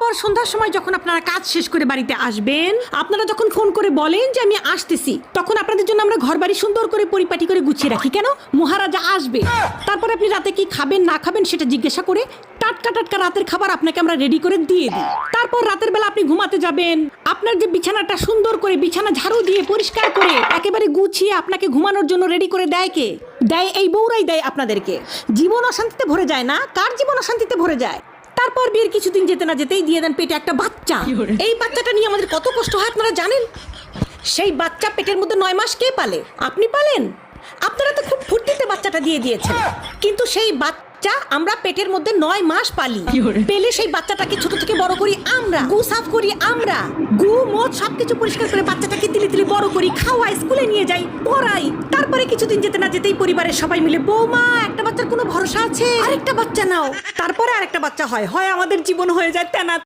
তারপর সন্ধ্যার সময় যখন আপনারা কাজ শেষ করে বাড়িতে আসবেন, আপনারা যখন ফোন করে বলেন যে আমি আসতেছি, তখন আপনাদের জন্য আমরা ঘর বাড়ি সুন্দর করে পরিপাটি করে গুছিয়ে রাখি। কেন? মহারাজা আসবে। তারপর আপনি রাতে কি খাবেন না খাবেন সেটা জিজ্ঞাসা করে টাটকা টাটকা রাতের খাবার আপনাকে আমরা রেডি করে দিয়ে দিই। তারপর রাতের বেলা আপনি ঘুমাতে যাবেন, আপনার যে বিছানাটা সুন্দর করে বিছানা ঝাড়ু দিয়ে পরিষ্কার করে একেবারে গুছিয়ে আপনাকে ঘুমানোর জন্য রেডি করে দেয় কে? দেয় এই বউরাই দেয় আপনাদেরকে। জীবন অশান্তিতে ভরে যায় না? কার জীবন অশান্তিতে ভরে যায়? তারপর বিয়ের কিছুদিন যেতে না যেতেই দিয়ে দেন পেটে একটা বাচ্চা। এই বাচ্চাটা নিয়ে আমাদের কত কষ্ট হয় আপনারা জানেন? সেই বাচ্চা পেটের মধ্যে 9 মাস কে পালে? আপনি পালেন? আপনারা তো খুব ফুর্তিতে বাচ্চাটা দিয়ে দিয়েছেন, কিন্তু সেই বাচ্চা আমরা পেটের মধ্যে 9 মাস পালি। পেলে সেই বাচ্চাটাকে ছোট থেকে বড় করি আমরা, গু সাফ করি আমরা, গু মদ সবকিছু পরিষ্কার করে বাচ্চাটাকে তিলে তিলে বড় করি, খাওয়াই, স্কুলে নিয়ে যাই, পড়াই। তারপরে কিছুদিন যেতে না যেতেই পরিবারের সবাই মিলে, বৌমা একটা বাচ্চার কোনো ভরসা আছে, আরেকটা বাচ্চা নাও। তারপরে আরেকটা বাচ্চা হয়, আমাদের জীবন হয়ে যায় তেনা